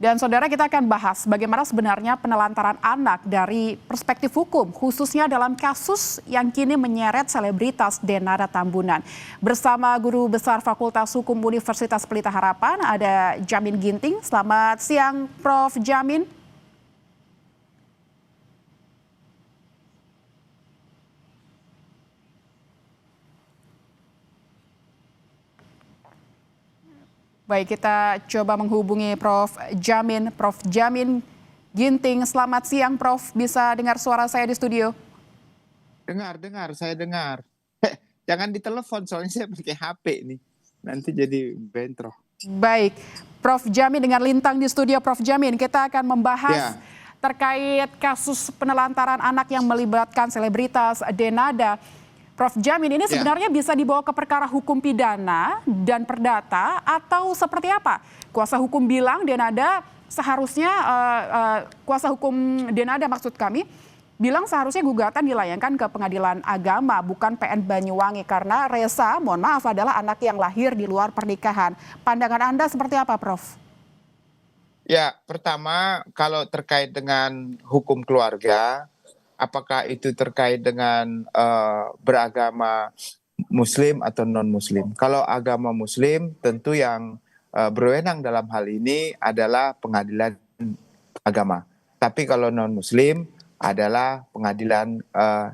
Dan saudara, kita akan bahas bagaimana sebenarnya penelantaran anak dari perspektif hukum, khususnya dalam kasus yang kini menyeret selebritas Denada Tambunan. Bersama Guru Besar Fakultas Hukum Universitas Pelita Harapan, ada Jamin Ginting. Selamat siang, Prof. Jamin. Baik, kita coba menghubungi Prof. Jamin. Prof. Jamin Ginting, selamat siang Prof. Bisa dengar suara saya di studio? Dengar, saya dengar. Jangan ditelepon, soalnya saya pakai HP nih. Nanti jadi bentrok. Baik, Prof. Jamin dengan Lintang di studio. Prof. Jamin, kita akan membahas terkait kasus penelantaran anak yang melibatkan selebritas Denada. Prof. Jamin, ini sebenarnya bisa dibawa ke perkara hukum pidana dan perdata atau seperti apa? Kuasa hukum bilang Denada seharusnya, kuasa hukum Denada maksud kami, bilang seharusnya gugatan dilayangkan ke pengadilan agama, bukan PN Banyuwangi. Karena Resa, mohon maaf, adalah anak yang lahir di luar pernikahan. Pandangan Anda seperti apa, Prof? Ya, pertama kalau terkait dengan hukum keluarga, apakah itu terkait dengan beragama Muslim atau non-Muslim? Kalau agama Muslim, tentu yang berwenang dalam hal ini adalah pengadilan agama. Tapi kalau non-Muslim adalah pengadilan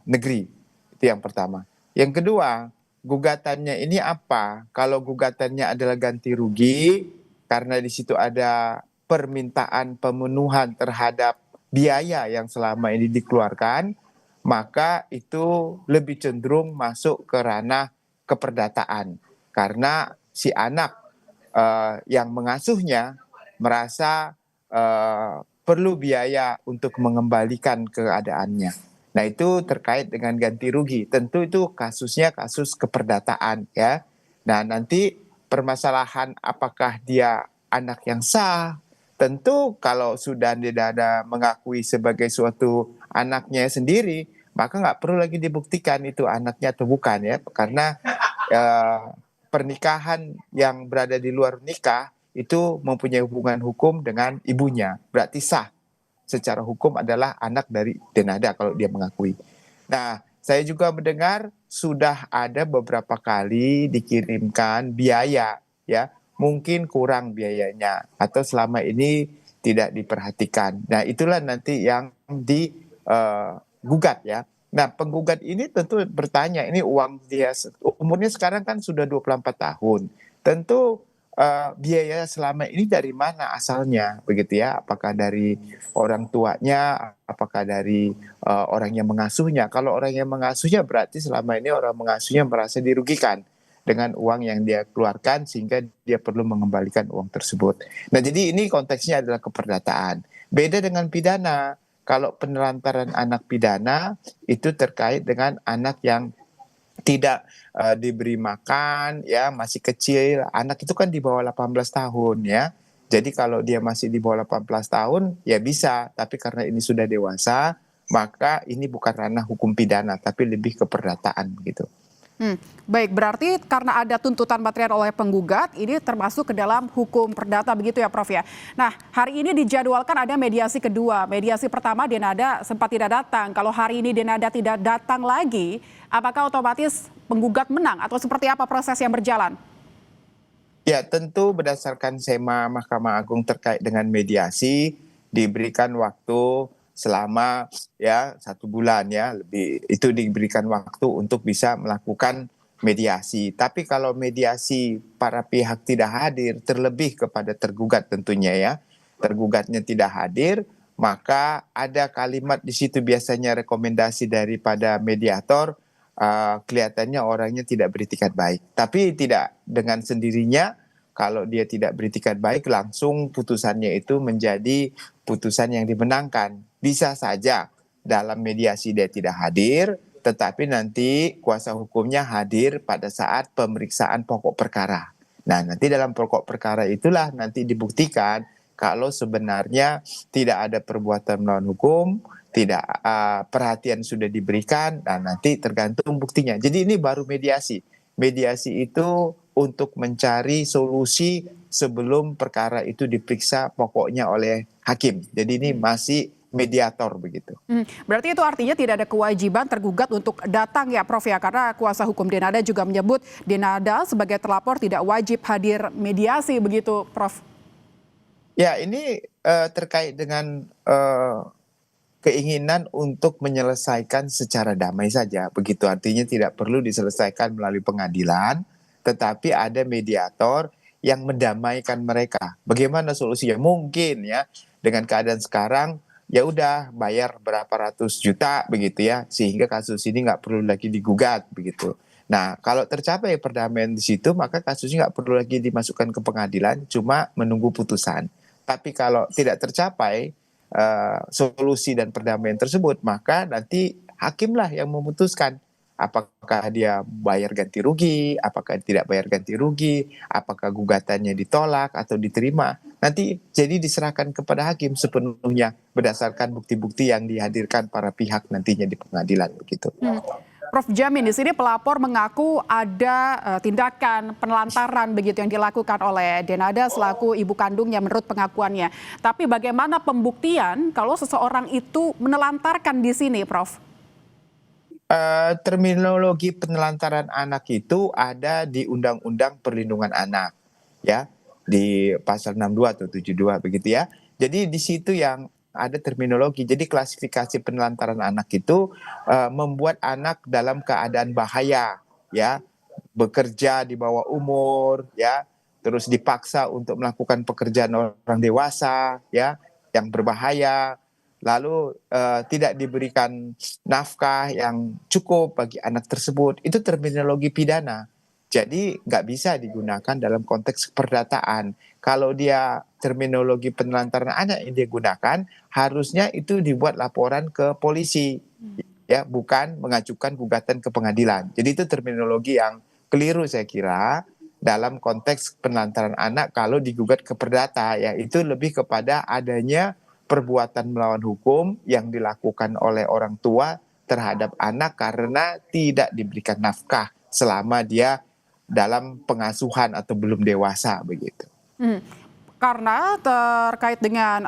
negeri. Itu yang pertama. Yang kedua, gugatannya ini apa? Kalau gugatannya adalah ganti rugi, karena di situ ada permintaan pemenuhan terhadap biaya yang selama ini dikeluarkan, maka itu lebih cenderung masuk ke ranah keperdataan. Karena si anak yang mengasuhnya merasa perlu biaya untuk mengembalikan keadaannya. Nah, itu terkait dengan ganti rugi. Tentu itu kasusnya kasus keperdataan ya. Nah, nanti permasalahan apakah dia anak yang sah, tentu kalau sudah Denada mengakui sebagai suatu anaknya sendiri, maka nggak perlu lagi dibuktikan itu anaknya atau bukan ya, karena pernikahan yang berada di luar nikah itu mempunyai hubungan hukum dengan ibunya, berarti sah. Secara hukum adalah anak dari Denada kalau dia mengakui. Nah, saya juga mendengar sudah ada beberapa kali dikirimkan biaya ya, mungkin kurang biayanya atau selama ini tidak diperhatikan. Nah, itulah nanti yang digugat ya. Nah, penggugat ini tentu bertanya, ini uang dia, umurnya sekarang kan sudah 24 tahun. Tentu biaya selama ini dari mana asalnya, begitu ya? Apakah dari orang tuanya, apakah dari orang yang mengasuhnya? Kalau orang yang mengasuhnya berarti selama ini orang mengasuhnya merasa dirugikan dengan uang yang dia keluarkan sehingga dia perlu mengembalikan uang tersebut. Nah, jadi ini konteksnya adalah keperdataan. Beda dengan pidana. Kalau penelantaran anak pidana itu terkait dengan anak yang tidak diberi makan ya, masih kecil. Anak itu kan di bawah 18 tahun ya. Jadi kalau dia masih di bawah 18 tahun ya bisa, tapi karena ini sudah dewasa, maka ini bukan ranah hukum pidana tapi lebih ke perdataan gitu. Baik, berarti karena ada tuntutan material oleh penggugat, ini termasuk ke dalam hukum perdata begitu ya Prof ya. Nah, hari ini dijadwalkan ada mediasi kedua. Mediasi pertama Denada sempat tidak datang. Kalau hari ini Denada tidak datang lagi, apakah otomatis penggugat menang atau seperti apa proses yang berjalan? Ya, tentu berdasarkan SEMA Mahkamah Agung terkait dengan mediasi diberikan waktu selama ya 1 bulan ya, lebih itu diberikan waktu untuk bisa melakukan mediasi. Tapi kalau mediasi para pihak tidak hadir, terlebih kepada tergugat tentunya ya, tergugatnya tidak hadir, maka ada kalimat di situ biasanya rekomendasi daripada mediator, kelihatannya orangnya tidak beritikat baik. Tapi tidak dengan sendirinya kalau dia tidak beritikat baik langsung putusannya itu menjadi putusan yang dimenangkan. Bisa saja dalam mediasi dia tidak hadir, tetapi nanti kuasa hukumnya hadir pada saat pemeriksaan pokok perkara. Nah, nanti dalam pokok perkara itulah nanti dibuktikan kalau sebenarnya tidak ada perbuatan melawan hukum, tidak perhatian sudah diberikan, dan nanti tergantung buktinya. Jadi ini baru mediasi. Mediasi itu untuk mencari solusi sebelum perkara itu diperiksa pokoknya oleh hakim. Jadi ini masih mediator begitu. Berarti itu artinya tidak ada kewajiban tergugat untuk datang ya Prof ya, karena kuasa hukum Denada juga menyebut Denada sebagai terlapor tidak wajib hadir mediasi begitu Prof. Ya ini terkait dengan keinginan untuk menyelesaikan secara damai saja. Begitu artinya tidak perlu diselesaikan melalui pengadilan, tetapi ada mediator yang mendamaikan mereka. Bagaimana solusinya? Mungkin ya dengan keadaan sekarang ya udah bayar berapa ratus juta begitu ya, sehingga kasus ini nggak perlu lagi digugat begitu. Nah, kalau tercapai perdamaian di situ, maka kasusnya nggak perlu lagi dimasukkan ke pengadilan, cuma menunggu putusan. Tapi kalau tidak tercapai solusi dan perdamaian tersebut, maka nanti hakimlah yang memutuskan apakah dia bayar ganti rugi, apakah tidak bayar ganti rugi, apakah gugatannya ditolak atau diterima. Nanti jadi diserahkan kepada hakim sepenuhnya berdasarkan bukti-bukti yang dihadirkan para pihak nantinya di pengadilan begitu. Prof Jamin, di sini pelapor mengaku ada tindakan penelantaran begitu yang dilakukan oleh Denada selaku ibu kandungnya menurut pengakuannya. Tapi bagaimana pembuktian kalau seseorang itu menelantarkan di sini, Prof? Terminologi penelantaran anak itu ada di Undang-Undang Perlindungan Anak, ya, di pasal 62 atau 72 begitu ya. Jadi di situ yang ada terminologi. Jadi klasifikasi penelantaran anak itu membuat anak dalam keadaan bahaya, ya, bekerja di bawah umur, ya, terus dipaksa untuk melakukan pekerjaan orang dewasa, ya, yang berbahaya, lalu tidak diberikan nafkah yang cukup bagi anak tersebut. Itu terminologi pidana. Jadi nggak bisa digunakan dalam konteks perdataan. Kalau dia terminologi penelantaran anak yang dia gunakan, harusnya itu dibuat laporan ke polisi, ya, bukan mengajukan gugatan ke pengadilan. Jadi itu terminologi yang keliru saya kira dalam konteks penelantaran anak kalau digugat ke perdata, ya itu lebih kepada adanya perbuatan melawan hukum yang dilakukan oleh orang tua terhadap anak karena tidak diberikan nafkah selama dia dalam pengasuhan atau belum dewasa begitu. Karena terkait dengan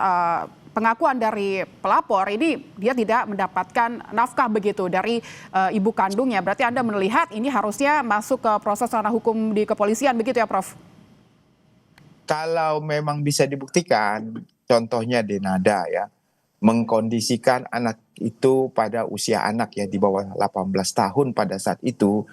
pengakuan dari pelapor ini dia tidak mendapatkan nafkah begitu dari ibu kandungnya. Berarti Anda melihat ini harusnya masuk ke proses ranah hukum di kepolisian begitu ya Prof? Kalau memang bisa dibuktikan, contohnya Denada ya, mengkondisikan anak itu pada usia anak ya di bawah 18 tahun pada saat itu,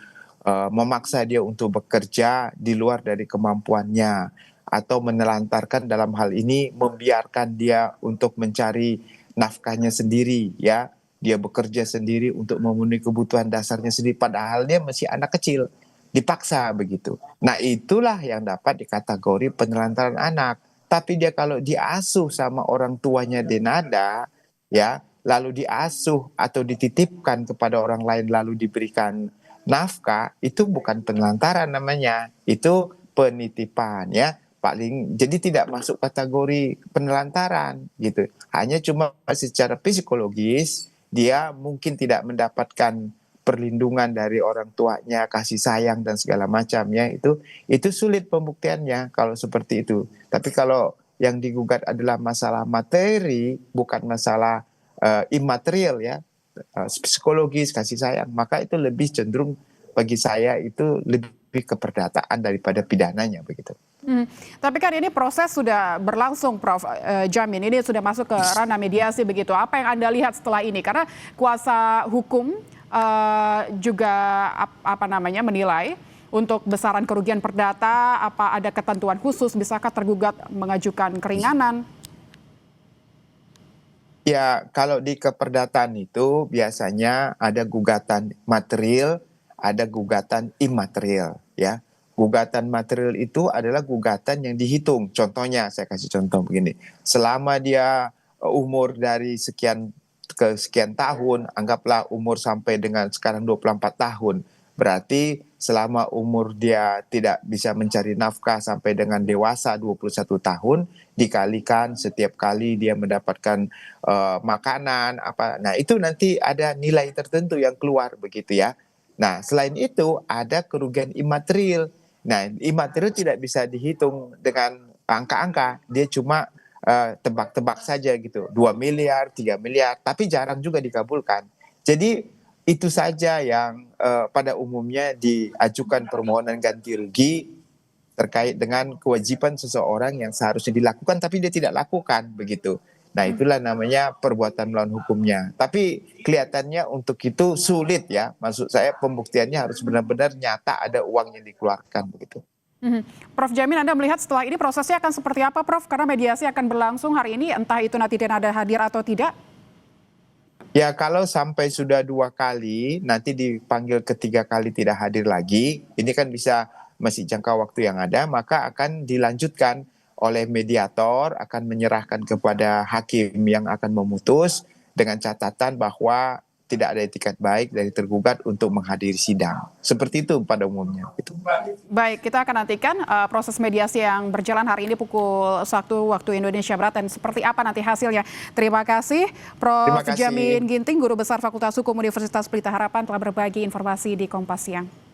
memaksa dia untuk bekerja di luar dari kemampuannya, atau menelantarkan dalam hal ini membiarkan dia untuk mencari nafkahnya sendiri ya, dia bekerja sendiri untuk memenuhi kebutuhan dasarnya sendiri padahal dia masih anak kecil, dipaksa begitu. Nah itulah yang dapat dikategori penelantaran anak. Tapi dia kalau diasuh sama orang tuanya Denada ya, lalu diasuh atau dititipkan kepada orang lain lalu diberikan nafkah, itu bukan penelantaran namanya, itu penitipan ya. Paling jadi tidak masuk kategori penelantaran gitu. Hanya cuma secara psikologis dia mungkin tidak mendapatkan perlindungan dari orang tuanya, kasih sayang dan segala macamnya, itu sulit pembuktiannya kalau seperti itu. Tapi kalau yang digugat adalah masalah materi, bukan masalah imaterial ya, psikologis, kasih sayang, maka itu lebih cenderung bagi saya itu lebih ke perdataan daripada pidananya begitu. Tapi kan ini proses sudah berlangsung Prof Jamin, ini sudah masuk ke ranah mediasi begitu. Apa yang Anda lihat setelah ini? Karena kuasa hukum juga apa namanya menilai untuk besaran kerugian perdata, apa ada ketentuan khusus, bisakah tergugat mengajukan keringanan? Ya, kalau di keperdataan itu biasanya ada gugatan material, ada gugatan imaterial, ya. Gugatan material itu adalah gugatan yang dihitung. Contohnya, saya kasih contoh begini. Selama dia umur dari sekian ke sekian tahun, anggaplah umur sampai dengan sekarang 24 tahun. Berarti selama umur dia tidak bisa mencari nafkah sampai dengan dewasa 21 tahun, dikalikan setiap kali dia mendapatkan makanan apa. Nah, itu nanti ada nilai tertentu yang keluar begitu ya. Nah, selain itu ada kerugian imaterial. Nah, imaterial tidak bisa dihitung dengan angka-angka, dia cuma tebak-tebak saja gitu, 2 miliar, 3 miliar, tapi jarang juga dikabulkan. Jadi itu saja yang pada umumnya diajukan permohonan ganti rugi terkait dengan kewajiban seseorang yang seharusnya dilakukan tapi dia tidak lakukan begitu. Nah, itulah namanya perbuatan melawan hukumnya. Tapi kelihatannya untuk itu sulit ya. Maksud saya pembuktiannya harus benar-benar nyata ada uang yang dikeluarkan begitu. Prof Jamin, Anda melihat setelah ini prosesnya akan seperti apa, Prof? Karena mediasi akan berlangsung hari ini, entah itu nanti Denada hadir atau tidak. Ya, kalau sampai sudah 2 kali, nanti dipanggil ketiga kali tidak hadir lagi, ini kan bisa masih jangka waktu yang ada, maka akan dilanjutkan oleh mediator, akan menyerahkan kepada hakim yang akan memutus dengan catatan bahwa tidak ada etikat baik dari tergugat untuk menghadiri sidang. Seperti itu pada umumnya. Gitu. Baik, kita akan nantikan proses mediasi yang berjalan hari ini pukul 1 waktu Indonesia Barat dan seperti apa nanti hasilnya. Terima kasih Prof. Jamin Ginting, Guru Besar Fakultas Hukum Universitas Pelita Harapan telah berbagi informasi di Kompas Siang.